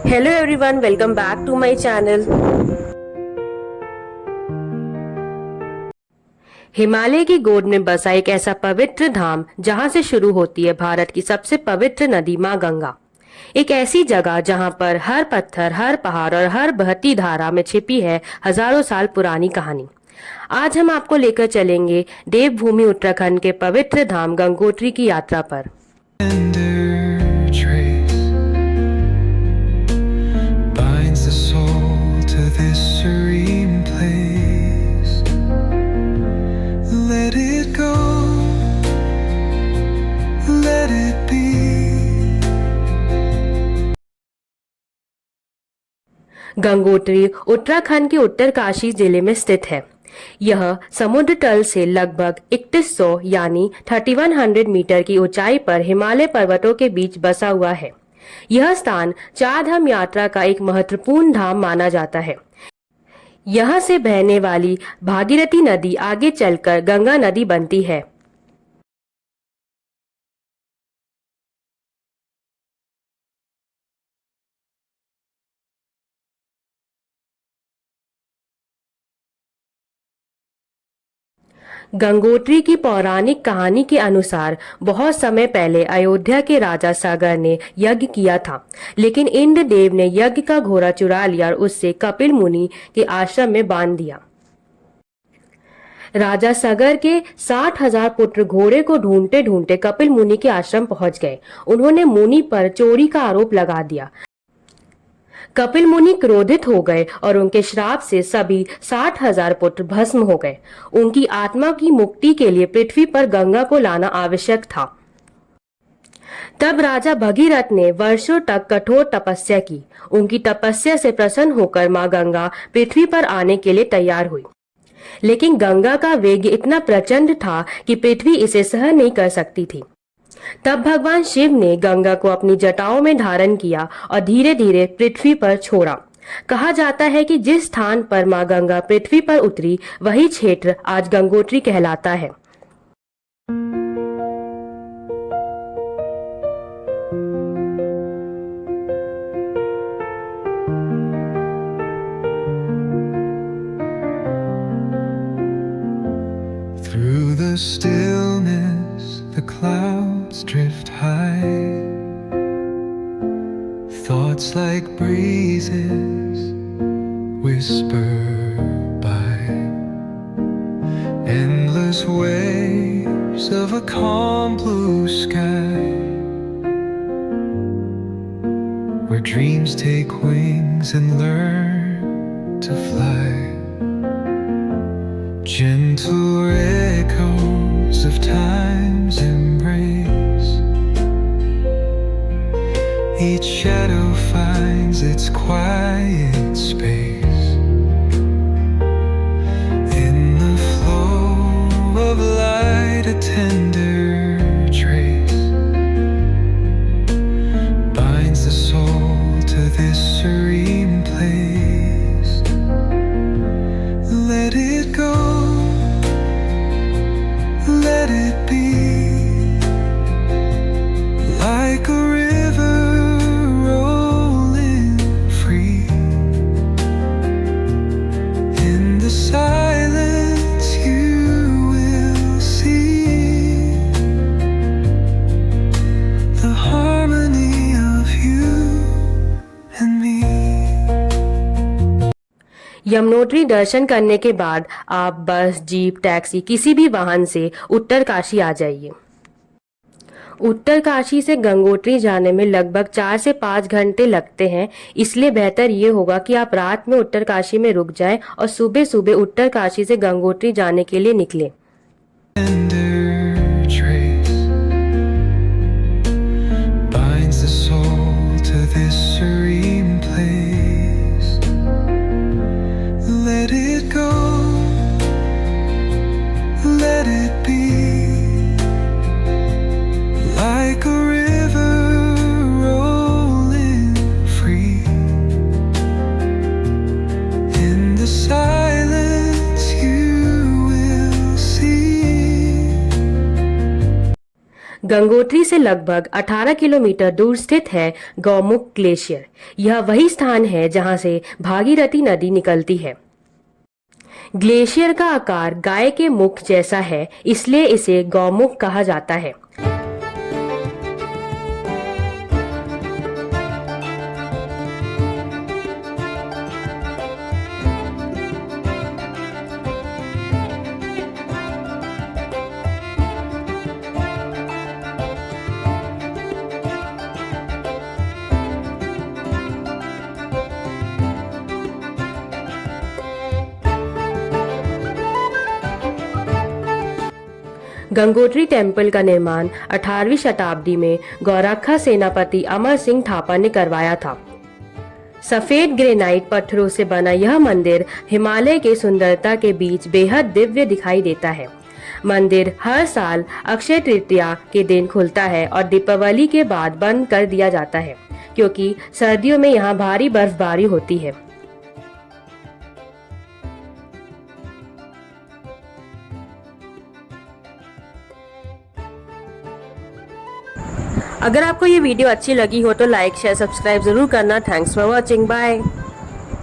Hello everyone, welcome back to my channel. Himalaya की गोद में बसा एक ऐसा पवित्र धाम जहां से शुरू होती है भारत की सबसे पवित्र नदी मां गंगा। एक ऐसी जगह जहां पर हर पत्थर, हर पहाड़ और हर बहती धारा में छिपी है हजारों साल पुरानी कहानी। आज हम आपको लेकर चलेंगे देवभूमि उत्तराखंड के पवित्र धाम गंगोत्री की यात्रा पर। गंगोत्री उत्तराखंड के उत्तरकाशी जिले में स्थित है। यह समुद्र तल से लगभग 3100 यानी 3100 मीटर की ऊंचाई पर हिमालय पर्वतों के बीच बसा हुआ है। यह स्थान चार धाम यात्रा का एक महत्वपूर्ण धाम माना जाता है। यहाँ से बहने वाली भागीरथी नदी आगे चलकर गंगा नदी बनती है। गंगोत्री की पौराणिक कहानी के अनुसार बहुत समय पहले अयोध्या के राजा सागर ने यज्ञ किया था, लेकिन इंद्र देव ने यज्ञ का घोड़ा चुरा लिया और उससे कपिल मुनि के आश्रम में बांध दिया। राजा सागर के 60,000 पुत्र घोड़े को ढूंढते ढूंढते कपिल मुनि के आश्रम पहुंच गए। उन्होंने मुनि पर चोरी का आरोप लगा दिया। कपिल मुनि क्रोधित हो गए और उनके श्राप से सभी 60,000 पुत्र भस्म हो गए। उनकी आत्मा की मुक्ति के लिए पृथ्वी पर गंगा को लाना आवश्यक था। तब राजा भगीरथ ने वर्षों तक कठोर तपस्या की। उनकी तपस्या से प्रसन्न होकर मां गंगा पृथ्वी पर आने के लिए तैयार हुई, लेकिन गंगा का वेग इतना प्रचंड था कि पृथ्वी इसे सहन नहीं कर सकती थी। तब भगवान शिव ने गंगा को अपनी जटाओं में धारण किया और धीरे धीरे पृथ्वी पर छोड़ा। कहा जाता है कि जिस स्थान पर मां गंगा पृथ्वी पर उतरी वही क्षेत्र आज गंगोत्री कहलाता है। Through the stillness, the clouds drift high. Thoughts like breezes whisper by. Endless waves of a calm blue sky, where dreams take wings and learn to fly. Gentle echoes of time's embrace. Each shadow finds its quiet space. In the flow of light, a tender trace binds the soul to this serene place. Let it go. Let it be, like a river rolling free. In the silence you will see the harmony of you and me. Yamunotri दर्शन करने के बाद आप बस, jeep, taxi किसी भी वाहन से उत्तरकाशी आ जाइए। उत्तरकाशी से गंगोत्री जाने में लगभग 4 से 5 घंटे लगते हैं, इसलिए बेहतर ये होगा कि आप रात में उत्तरकाशी में रुक जाएं और सुबह सुबह उत्तरकाशी से गंगोत्री जाने के लिए निकलें। Let it go, let it be, like a river rolling free. In the silence you will see Gangotri से लगभग 18 किलोमीटर दूर स्थित है गौमुख ग्लेशियर। यह वही स्थान है जहां से भागीरथी नदी निकलती है। ग्लेशियर का आकार गाय के मुख जैसा है, इसलिए इसे गौमुख कहा जाता है। गंगोत्री टेम्पल का निर्माण 18वीं शताब्दी में गौरखा सेनापति अमर सिंह थापा ने करवाया था। सफेद ग्रेनाइट पत्थरों से बना यह मंदिर हिमालय के सुंदरता के बीच बेहद दिव्य दिखाई देता है। मंदिर हर साल अक्षय तृतीया के दिन खुलता है और दीपावली के बाद बंद कर दिया जाता है, क्योंकि सर्दियों में यहाँ भारी बर्फबारी होती है। अगर आपको ये वीडियो अच्छी लगी हो तो लाइक शेयर सब्सक्राइब जरूर करना। Thanks for watching, bye.